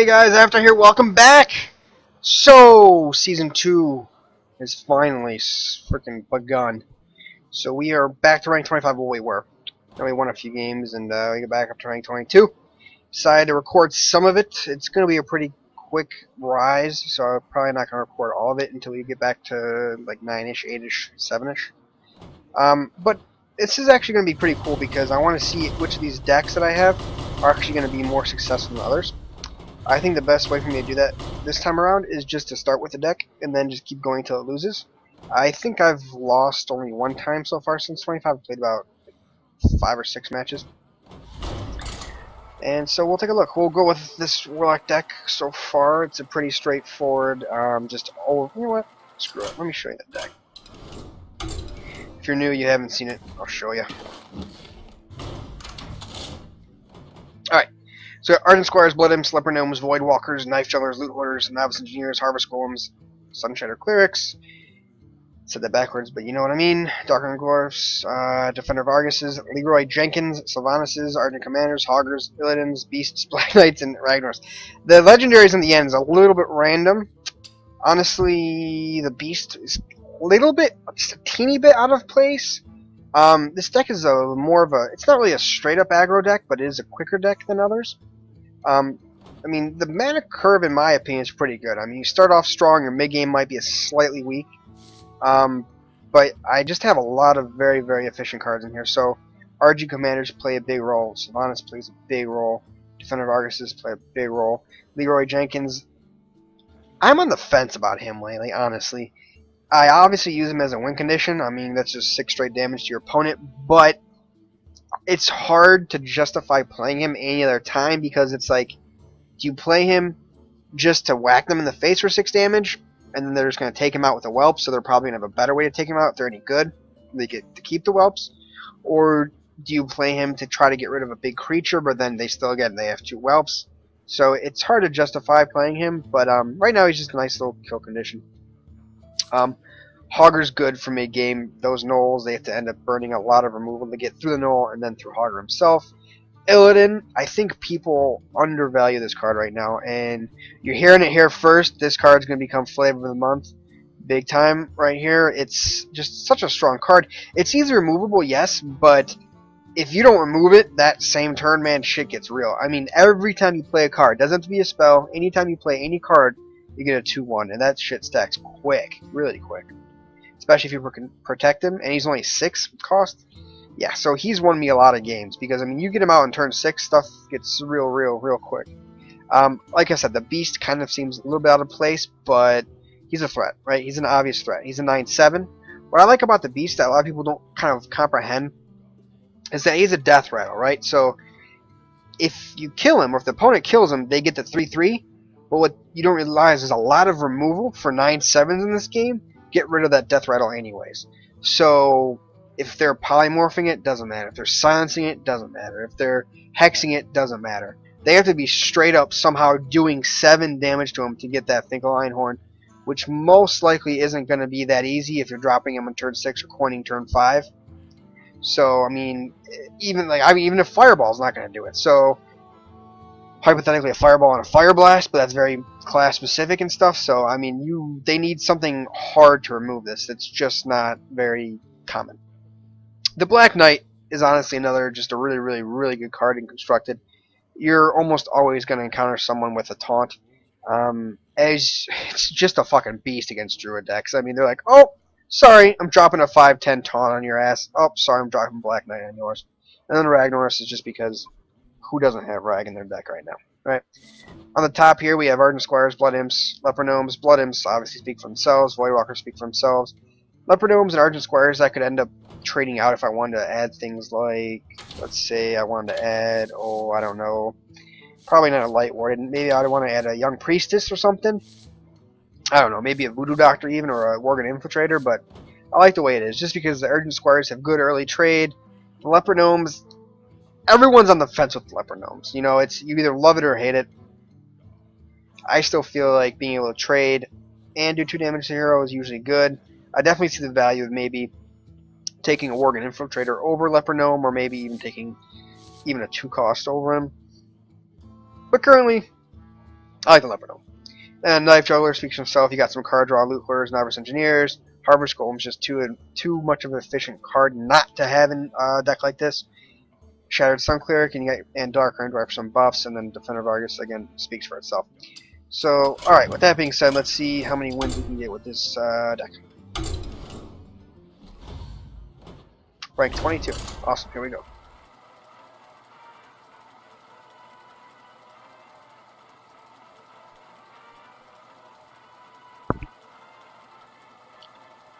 Hey guys, after here, welcome back! So, Season 2 has finally freaking begun. So we are back to rank 25 where we were. Then we won a few games and we get back up to rank 22. Decided to record some of it. It's going to be a pretty quick rise, so I'm probably not going to record all of it until we get back to like 9-ish, 8-ish, 7-ish. But this is actually going to be pretty cool because I want to see which of these decks that I have are actually going to be more successful than others. I think the best way for me to do that this time around is just to start with a deck and then just keep going till it loses. I think I've lost only one time so far since 25. I've played about 5 or 6 matches. And so we'll take a look. We'll go with this Warlock deck so far. It's a pretty straightforward, you know what? Screw it. Let me show you the deck. If you're new, you haven't seen it, I'll show you. Alright. So we got Ardent Squires, Blood Imps, Leper Gnomes, Void Walkers, Knife Jugglers, Loot Hoarders, Novice Engineers, Harvest Golems, Sunshatter Clerics. Said that backwards, but you know what I mean. Darker Dwarfs, Defender of Arguses, Leroy Jenkins, Sylvanuses, Ardent Commanders, Hoggers, Illidan's, Beasts, Black Knights, and Ragnars. The legendaries in the end is a little bit random. Honestly, the Beast is a little bit, just a teeny bit out of place. This deck is more of a, it's not really a straight up aggro deck, but it is a quicker deck than others. I mean, the mana curve, in my opinion, is pretty good. I mean, you start off strong, your mid-game might be slightly weak. But I just have a lot of very, very efficient cards in here. So, RG Commanders play a big role. Sylvanas plays a big role. Defender of Arguses play a big role. Leroy Jenkins, I'm on the fence about him lately, honestly. I obviously use him as a win condition. I mean, that's just 6 straight damage to your opponent, but it's hard to justify playing him any other time because it's like, do you play him just to whack them in the face for 6 damage, and then they're just going to take him out with a whelp, so they're probably going to have a better way to take him out if they're any good. They get to keep the whelps. Or do you play him to try to get rid of a big creature, but then they have 2 whelps. So it's hard to justify playing him, but right now he's just a nice little kill condition. Hogger's good for mid-game. Those gnolls, they have to end up burning a lot of removal to get through the gnoll and then through Hogger himself. Illidan, I think people undervalue this card right now, and you're hearing it here first. This card's going to become Flavor of the Month. Big time right here. It's just such a strong card. It's easily removable, yes, but if you don't remove it, that same turn, man, shit gets real. I mean, every time you play a card, doesn't have to be a spell, anytime you play any card, you get a 2-1, and that shit stacks quick, really quick. Especially if you can protect him, and he's only 6 cost. Yeah, so he's won me a lot of games, because, I mean, you get him out in turn 6, stuff gets real quick. Like I said, the Beast kind of seems a little bit out of place, but he's a threat, right? He's an obvious threat. He's a 9/7. What I like about the Beast that a lot of people don't kind of comprehend is that he's a death rattle, right? So, if you kill him, or if the opponent kills him, they get the 3/3, but what you don't realize is a lot of removal for 9/7s in this game get rid of that death rattle anyways. So, if they're polymorphing it, doesn't matter. If they're silencing it, doesn't matter. If they're hexing it, doesn't matter. They have to be straight up somehow doing 7 damage to him to get that Finkel Einhorn, which most likely isn't going to be that easy if you're dropping him on turn 6 or coining turn 5. So, I mean, even if Fireball's not going to do it. So, hypothetically, a Fireball and a Fire Blast, but that's very class specific and stuff. So, I mean, they need something hard to remove this. It's just not very common. The Black Knight is honestly another just a really good card and constructed. You're almost always going to encounter someone with a taunt. It's just a fucking beast against Druid decks. I mean, they're like, oh, sorry, I'm dropping a 5/10 taunt on your ass. Oh, sorry, I'm dropping Black Knight on yours. And then Ragnaros is just because who doesn't have Rag in their deck right now, right? On the top here, we have Ardent Squires, Blood Imps, Leper Gnomes. Blood Imps obviously speak for themselves. Void Walkers speak for themselves. Leper Gnomes and Ardent Squires I could end up trading out if I wanted to add things like, let's say I wanted to add, oh, I don't know, probably not a Light Warden. Maybe I'd want to add a Young Priestess or something. I don't know, maybe a Voodoo Doctor even, or a Worgen Infiltrator, but I like the way it is, just because the Ardent Squires have good early trade. The Leper Gnomes, everyone's on the fence with the Leper Gnomes. You know, it's you either love it or hate it. I still feel like being able to trade and do 2 damage to hero is usually good. I definitely see the value of maybe taking a Worgen Infiltrator over Leper Gnome, or maybe even taking a 2 cost over him. But currently, I like the leopard gnome. And Knife Juggler speaks for himself. You got some card draw, loot hoarders, novice engineers. Harvest Golem's just too much of an efficient card not to have in a deck like this. Shattered Sun Cleric and Dark Iron Dwarf for some buffs, and then Defender of Argus again speaks for itself. So, alright, with that being said, let's see how many wins we can get with this deck. Rank 22. Awesome, here we go.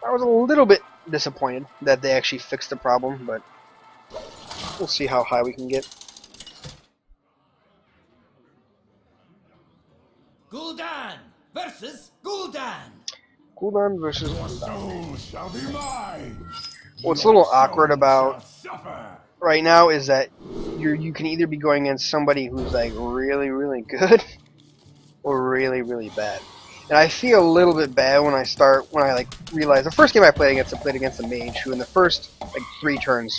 I was a little bit disappointed that they actually fixed the problem, but we'll see how high we can get. Gul'dan versus Gul'dan. Gul'dan versus Gul'dan. What's a little awkward about right now is that you can either be going against somebody who's like really, really good or really, really bad. And I feel a little bit bad when I like realize the first game I played against the mage, who in the first like 3 turns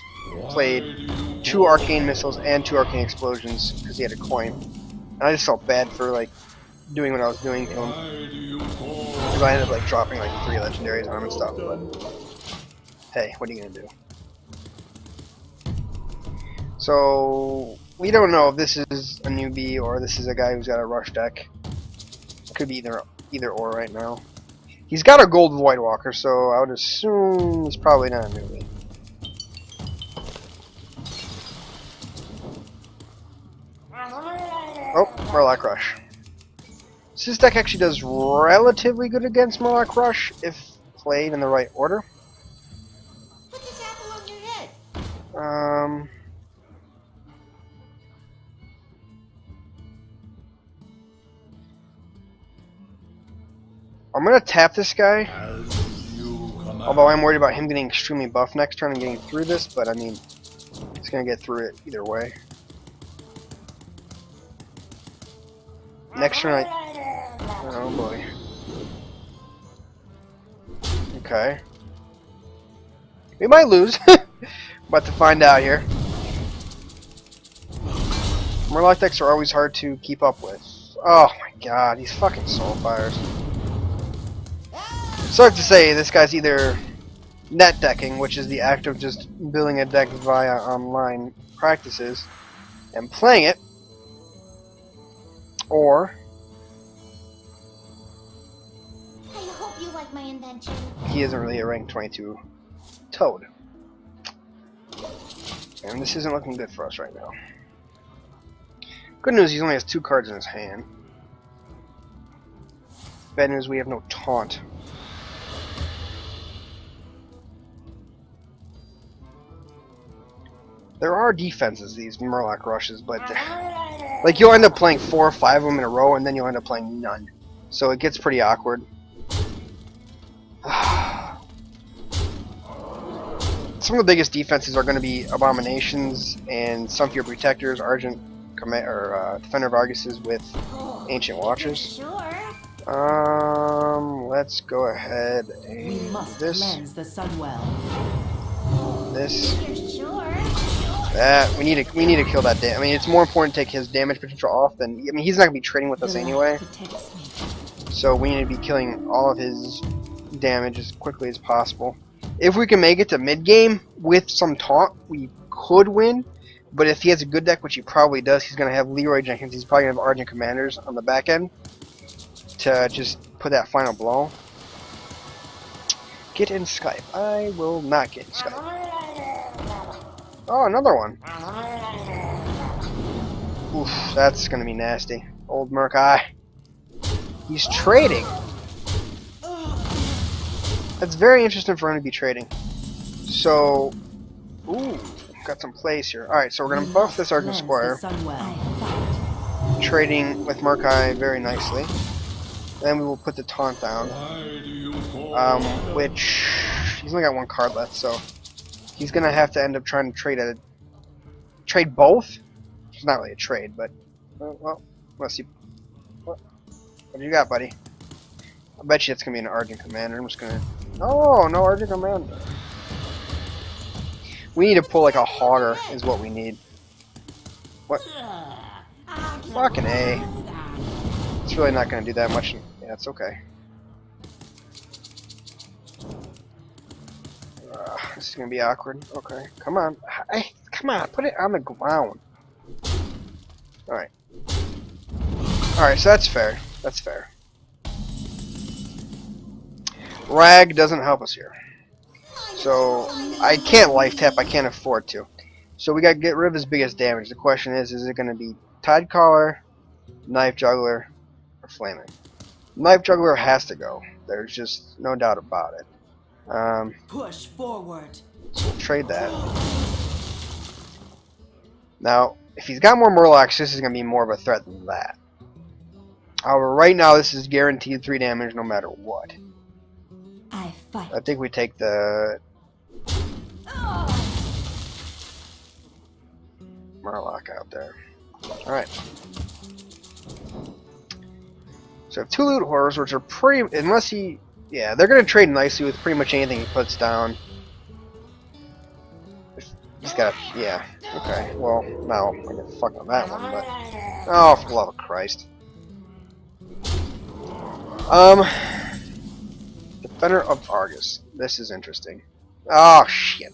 played 2 arcane missiles and 2 arcane explosions because he had a coin. And I just felt bad for like doing what I was doing to him because I ended up like dropping like 3 legendaries on him and stuff. But hey, what are you gonna do? So we don't know if this is a newbie or this is a guy who's got a rush deck. Could be either or right now. He's got a gold Void Walker, so I would assume he's probably not a newbie. Oh, Murloc Rush. So this deck actually does relatively good against Murloc Rush if played in the right order. Put this apple on your head. I'm gonna tap this guy. Although I'm worried about him getting extremely buffed next turn and getting through this, but I mean, he's gonna get through it either way. Next turn oh boy. Okay. We might lose. About to find out here. Murloc decks are always hard to keep up with. Oh my god, these fucking Soulfires. Sorry to say, this guy's either net decking, which is the act of just building a deck via online practices and playing it, or I hope you like my invention. he isn't really a rank 22 Toad. And this isn't looking good for us right now. Good news, he only has 2 cards in his hand. Bad news, we have no taunt. There are defenses, these Murloc Rushes, but like you'll end up playing 4 or 5 of them in a row, and then you'll end up playing none. So it gets pretty awkward. Some of the biggest defenses are going to be Abominations and some of your Protectors, Argent Defender of Arguses with Ancient Watchers. Sure. Let's go ahead and We must this. cleanse the Sunwell. This. You're sure? That we need to kill that damage. I mean, it's more important to take his damage potential off than I mean he's not gonna be trading with us anyway. So we need to be killing all of his damage as quickly as possible. If we can make it to mid game with some taunt, we could win. But if he has a good deck, which he probably does, he's gonna have Leroy Jenkins. He's probably gonna have Argent Commanders on the back end to just put that final blow. Get in Skype. I will not get in Skype. Oh, another one. Oof, that's gonna be nasty. Old Murkai. He's trading. That's very interesting for him to be trading. So, ooh, got some plays here. Alright, so we're gonna buff this Argent Squire. Trading with Murkai very nicely. Then we will put the taunt down. Which he's only got 1 card left, so he's gonna have to end up trying to trade both. It's not really a trade, but well, unless you what do you got, buddy? I bet you it's gonna be an Argent Commander. I'm just gonna no Argent Commander. We need to pull like a Hogger is what we need. What? Fucking A. It's really not going to do that much. Yeah, it's okay. This is going to be awkward. Okay, come on. Hey, come on, put it on the ground. Alright. Alright, so that's fair. That's fair. Rag doesn't help us here. So, I can't life tap, I can't afford to. So we got to get rid of his biggest damage. The question is it going to be Tide Caller, Knife Juggler, or Flaming? Knife Juggler has to go. There's just no doubt about it. Push forward. So we'll trade that. Now, if he's got more Murlocs, this is going to be more of a threat than that. However, right now this is guaranteed 3 damage no matter what. I fight. I think we take the Murloc out there. Alright. So 2 Loot Horrors, which are pretty... Unless he... Yeah, they're going to trade nicely with pretty much anything he puts down. He's got... Yeah. Okay. Well, now I get fucked on that one, but... Oh, for the love of Christ. Defender of Argus. This is interesting. Oh, shit.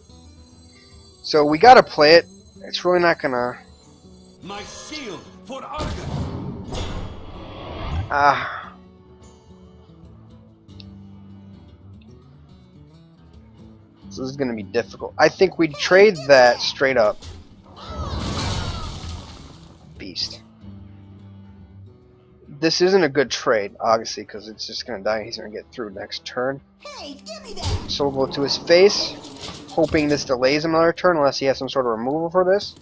So we gotta play it. It's really not gonna... My shield for Argus. So this is gonna be difficult. I think we trade that straight up. Beast. This isn't a good trade, obviously, because it's just gonna die. He's gonna get through next turn. Hey, give me that. So we'll go to his face, hoping this delays him another turn, unless he has some sort of removal for this.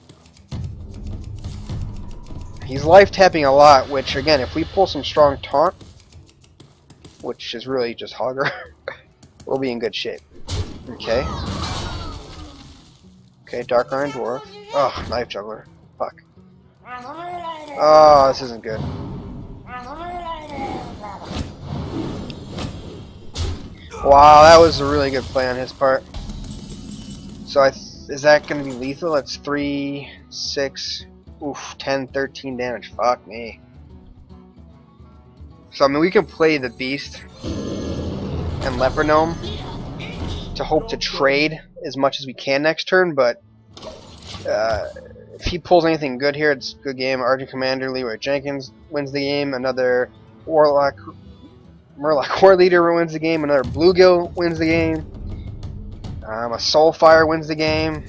He's life tapping a lot, which again, if we pull some strong taunt, which is really just Hogger, we'll be in good shape. Okay. Okay, Dark Iron Dwarf. Oh, Knife Juggler. Fuck. Oh, this isn't good. Wow, that was a really good play on his part. So is that going to be lethal? That's 3, 6, oof, 10, 13 damage. Fuck me. So I mean, we can play the Beast and Leper Gnome to hope to trade as much as we can next turn, but if he pulls anything good here, it's a good game. Argent Commander Leroy Jenkins wins the game. Another Murloc War Leader wins the game. Another Bluegill wins the game. A Soulfire wins the game.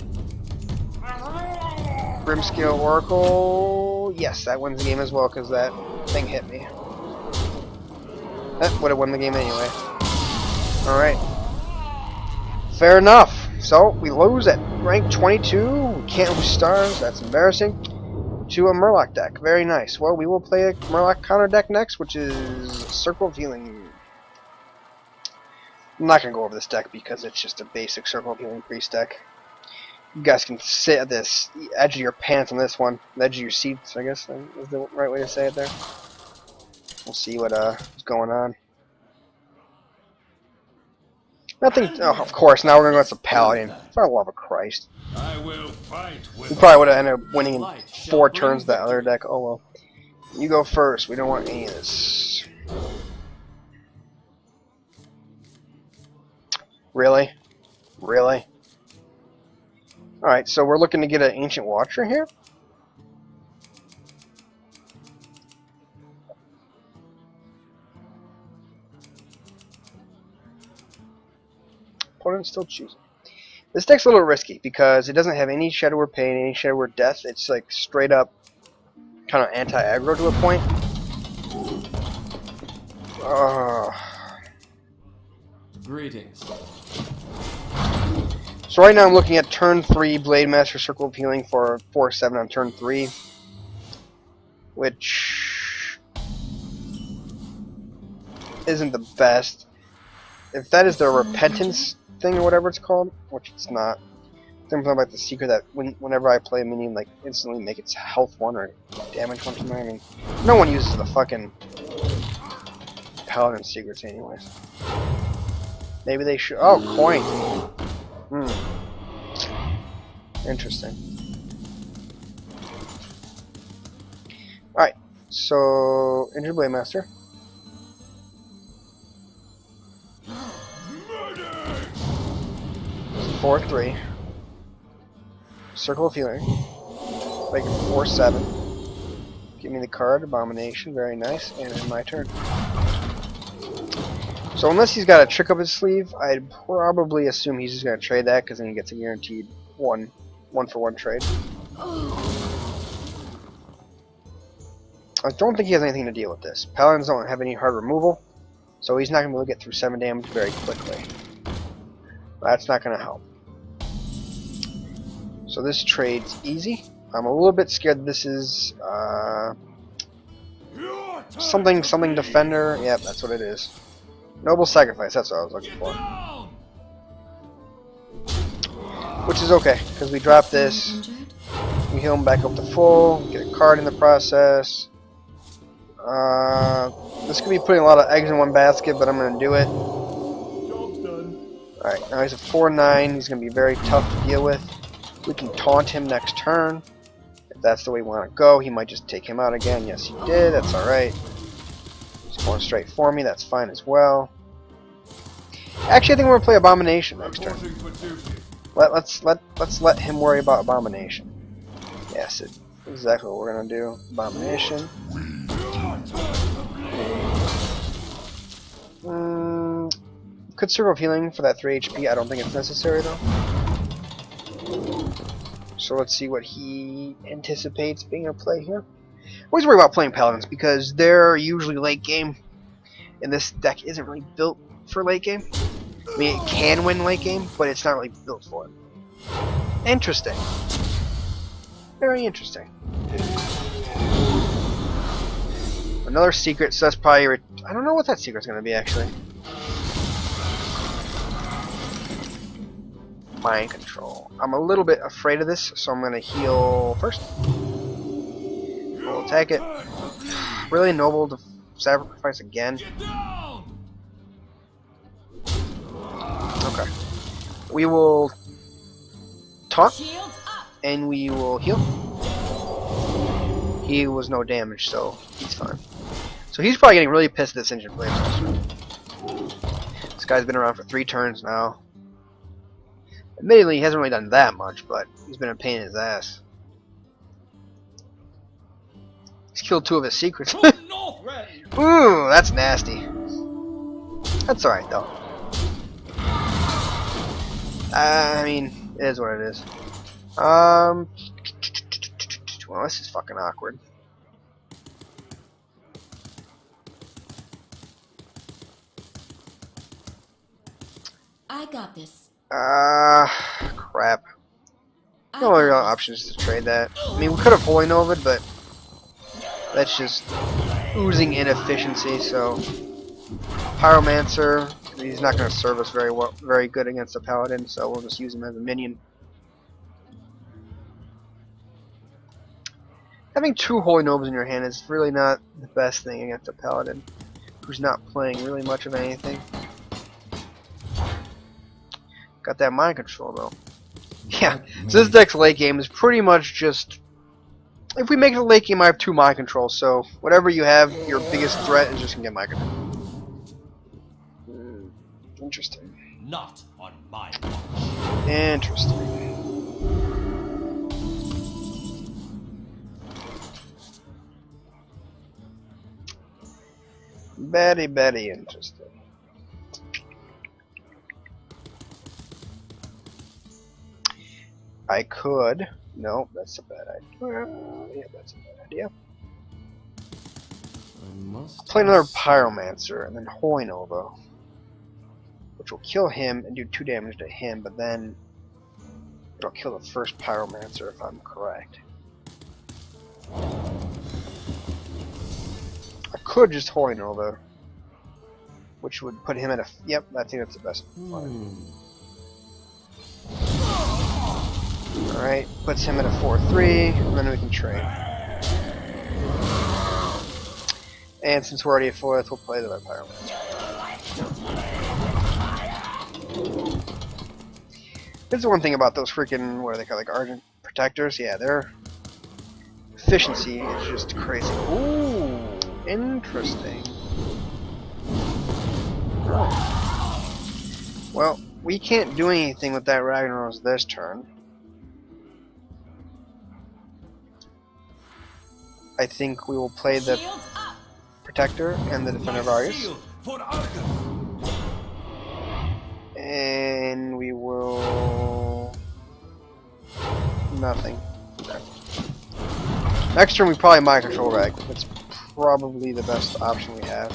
Grimscale Oracle, yes, that wins the game as well because that thing hit me. That would have won the game anyway. Alright. Fair enough. So, we lose at rank 22. We can't lose stars. That's embarrassing. To a Murloc deck. Very nice. Well, we will play a Murloc counter deck next, which is Circle of Healing. I'm not going to go over this deck because it's just a basic Circle of Healing priest deck. You guys can sit at this edge of your pants on this one. The edge of your seats, I guess, is the right way to say it there. We'll see what's going on. Nothing. Oh, of course. Now we're gonna go with the Paladin. For the love of Christ. I will fight with We probably would have ended up winning in 4 turns that other deck. Oh well. You go first. We don't want any of this. Really? Really? Alright, so we're looking to get an Ancient Watcher here. Opponent's still choosing. This deck's a little risky because it doesn't have any Shadow Word Pain, any Shadow Word Death. It's like straight up kind of anti-aggro to a point. Greetings. So right now I'm looking at turn 3 Blade Master Circle of Healing for 4/7 on turn 3, which isn't the best. If that is the Repentance thing or whatever it's called, which it's not. Something about the secret that whenever I play a minion, like instantly make its health 1 or damage 1 something. I mean, no one uses the fucking Paladin secrets anyways. Maybe they should. Oh, coin. Interesting. Alright, So, Injured Blade Master. Murder! 4-3. Circle of Healing. Like 4-7. Give me the card, Abomination, very nice, and it's my turn. So unless he's got a trick up his sleeve, I'd probably assume he's just going to trade that, because then he gets a guaranteed one-for-one trade. I don't think he has anything to deal with this. Paladins don't have any hard removal, so he's not going to be able to get through 7 damage very quickly. That's not going to help. So this trade's easy. I'm a little bit scared that this is something defender. Yep, that's what it is. Noble Sacrifice, that's what I was looking for. Which is okay, because we drop this, we heal him back up to full, get a card in the process. This could be putting a lot of eggs in one basket, but I'm going to do it. Job's done. Alright, now he's a 4-9, he's going to be very tough to deal with. We can taunt him next turn. If that's the way we want to go, he might just take him out again. Yes, he did, that's alright. He's going straight for me, that's fine as well. Actually, I think we're gonna play Abomination next turn. Let's let him worry about Abomination. Yes, it's exactly what we're gonna do. Abomination. Could Circle of Healing for that 3 HP. I don't think it's necessary though. So let's see what he anticipates being a play here. Always worry about playing Paladins because they're usually late game, and this deck isn't really built for late game. I mean, it can win late game, but it's not really built for it. Interesting. Very interesting. Another secret, so that's probably... I don't know what that secret's going to be, actually. Mind Control. I'm a little bit afraid of this, so I'm going to heal first. We'll attack it. Really noble to sacrifice again. Okay. We will taunt, and we will heal. He was no damage, so he's fine. So he's probably getting really pissed at this Injured Blade Master. This guy's been around for 3 turns now. Admittedly, he hasn't really done that much, but he's been a pain in his ass. He's killed 2 of his secrets. Ooh, that's nasty. That's alright, though. I mean, it is what it is. Well, this is fucking awkward. I got this. Crap. No real options to trade that. I mean, we could have Holy Nova'd, but that's just oozing inefficiency, so... Pyromancer, he's not going to serve us very good against a Paladin, so we'll just use him as a minion. Having 2 Holy Novas in your hand is really not the best thing against a Paladin who's not playing really much of anything. Got that Mind Control though. Yeah, so this deck's late game is pretty much just... If we make it a late game, I have 2 Mind Controls, so whatever you have, your biggest threat is just going to get Mind Control. Interesting. Not on my watch. Interesting. Very interesting. I could. No, that's a bad idea. Yeah, that's a bad idea. I'll play another Pyromancer and then Holy Nova, which will kill him and do 2 damage to him, but then it'll kill the first Pyromancer if I'm correct. I could just Holy Nova, which would put him at a... Yep, I think that's the best one. Alright, puts him at a 4-3, and then we can trade. And since we're already at 4th, we'll play the other Pyromancer. This is one thing about those freaking, what are they called, like Argent Protectors? Yeah, their efficiency is just crazy. Ooh! Interesting. Well, we can't do anything with that Ragnaros this turn. I think we will play the Shields up. Protector and the Defender of Argus. And we will... nothing. Okay. Next turn we probably Mind Control Rag. That's probably the best option we have.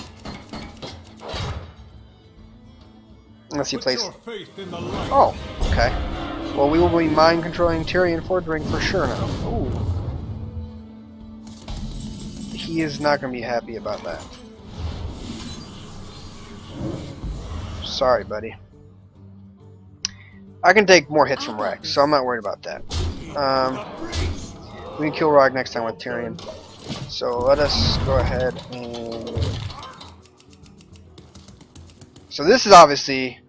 Unless he plays... oh, okay. Well, we will be Mind Controlling Tyrion Fordring for sure now. Ooh. He is not going to be happy about that. Sorry, buddy. I can take more hits from Rex, so I'm not worried about that. We can kill Rog next time with Tyrion. So let us go ahead and... so this is obviously,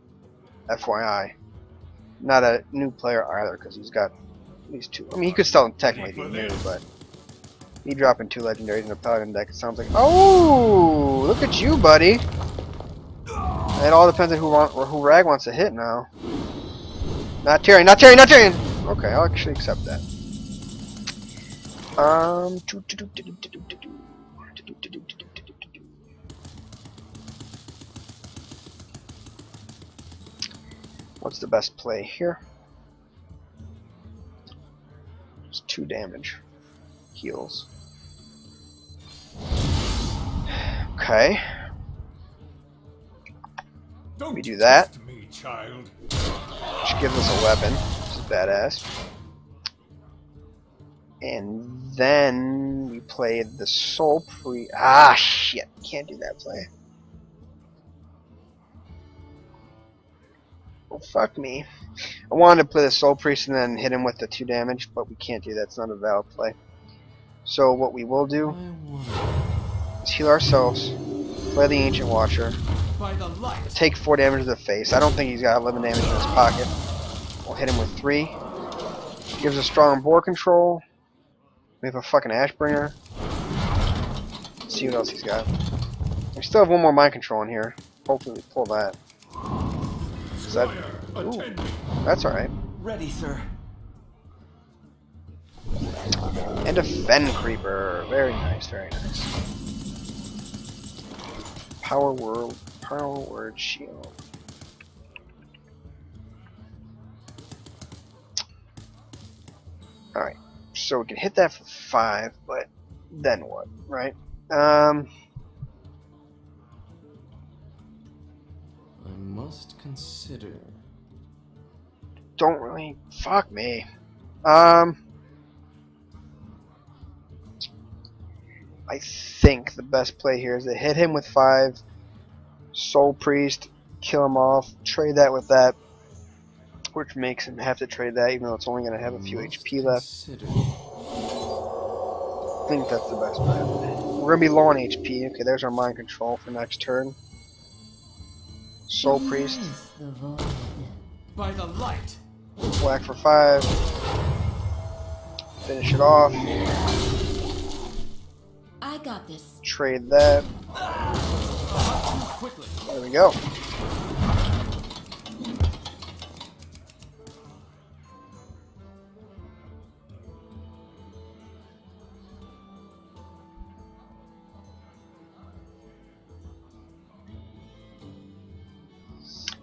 FYI, not a new player either, because he's got these two. I mean, he could still technically be new, but me dropping 2 legendaries in a Paladin deck, it sounds like... oh, look at you, buddy! It all depends on who Rag wants to hit now. Not Tyrion, not Tyrion, not Tyrion! Okay, I'll actually accept that. What's the best play here? Just 2 damage. Heals. Okay. We do that. Which gives us a weapon, which is badass. And then we play the Soul Priest. Ah, shit. Can't do that play. Well, fuck me. I wanted to play the Soul Priest and then hit him with the 2 damage, but we can't do that. It's not a valid play. So what we will do is heal ourselves, play the Ancient Watcher, take 4 damage to the face. I don't think he's got 11 damage in his pocket. We'll hit him with 3. Gives us strong board control. We have a fucking Ashbringer. Let's see what else he's got. We still have 1 more Mind Control in here. Hopefully we pull that. Is that... ooh, that's alright. Ready, sir. And a Fen Creeper. Very nice, very nice. Power Word Shield. Alright. So we can hit that for 5, but then what, right? I must consider. Don't really... fuck me. I think the best play here is to hit him with 5, Soul Priest, kill him off, trade that with that, which makes him have to trade that even though it's only going to have a few HP left. I think that's the best play. We're going to be low on HP. Okay, there's our Mind Control for next turn. Soul Priest. By the light. Whack for 5. Finish it off. I got this. Trade that. There we go.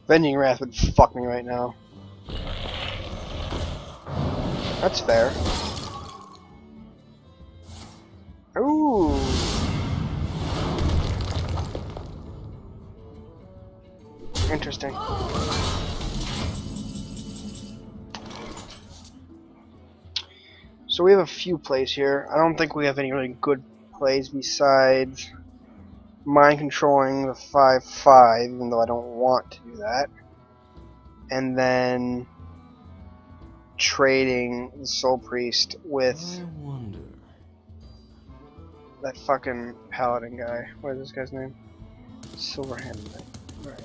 Venging Wrath would fuck me right now. That's fair. Ooh. Interesting. So we have a few plays here. I don't think we have any really good plays besides Mind Controlling the 5/5, even though I don't want to do that. And then trading the Soul Priest with that fucking Paladin guy. What is this guy's name? Silverhand. Right.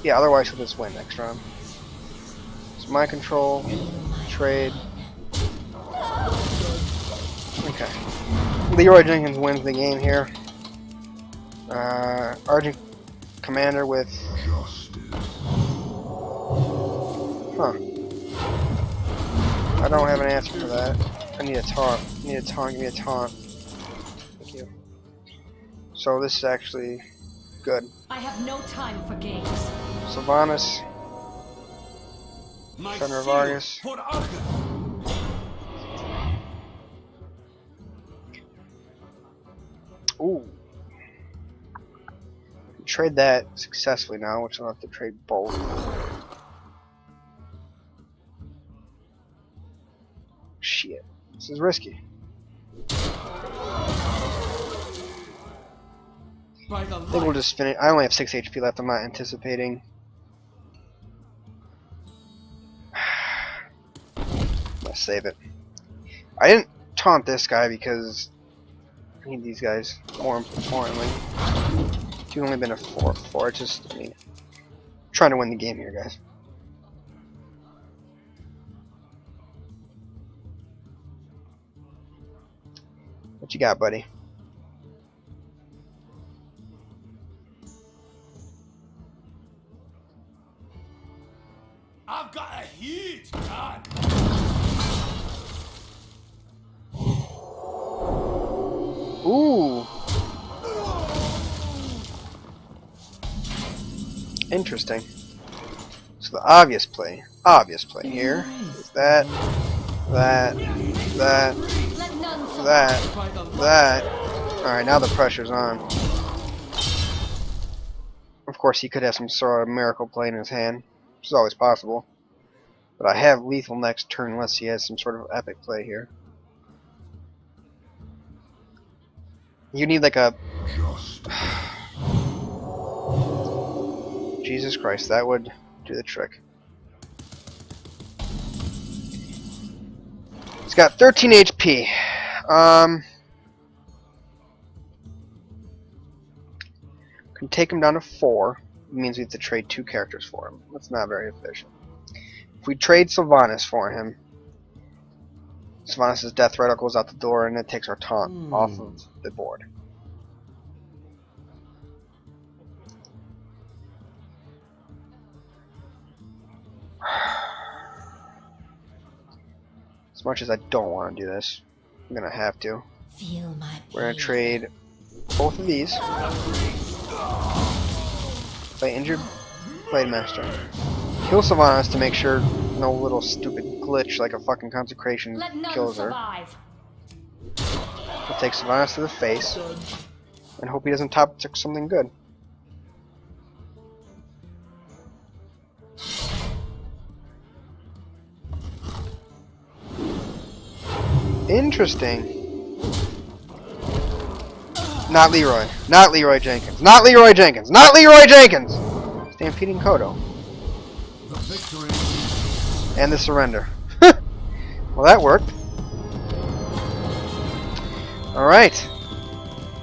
Yeah, otherwise we'll just win next round. It's Mind Control, trade. Okay. Leroy Jenkins wins the game here. Argent Commander with... Huh. I don't have an answer for that. I need a taunt. I need a taunt. Give me a taunt. Thank you. So this is actually good. I have no time for games. Sylvanas. Thunder Vargas. Ooh. Trade that successfully now, which I'll have to trade both. Shit. This is risky. I think we'll just finish. I only have 6 HP left. I'm not anticipating. Let's save it. I didn't taunt this guy because I need these guys more importantly. It's only been a 4-4. It's just, I mean, trying to win the game here, guys. What you got, buddy? I've got a huge gun. Ooh. Interesting. So the obvious play here is that. Alright, now the pressure's on. Of course, he could have some sort of miracle play in his hand, which is always possible. But I have lethal next turn unless he has some sort of epic play here. You need like a... Jesus Christ, that would do the trick. He's got 13 HP. Can take him down to 4. It means we have to trade 2 characters for him. That's not very efficient. If we trade Sylvanas for him, Sylvanas' death rattle goes out the door and it takes our taunt off of the board. As much as I don't want to do this, I'm gonna have to. Feel my pain. We're gonna trade both of these. Play injured Blade Master. Kill Sylvanas to make sure no little stupid glitch like a fucking consecration kills her. We'll take Sylvanas to the face and hope he doesn't top tick something good. Interesting. Not Leroy. Not Leroy Jenkins. Not Leroy Jenkins. Not Leroy Jenkins! Stampeding Kodo. The victory. And the surrender. Well, that worked. Alright.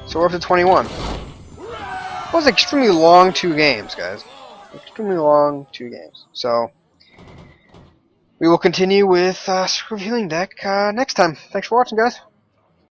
So we're up to 21. That was extremely long 2 games, guys. Extremely long 2 games. So, we will continue with Secret Healing Deck next time. Thanks for watching, guys.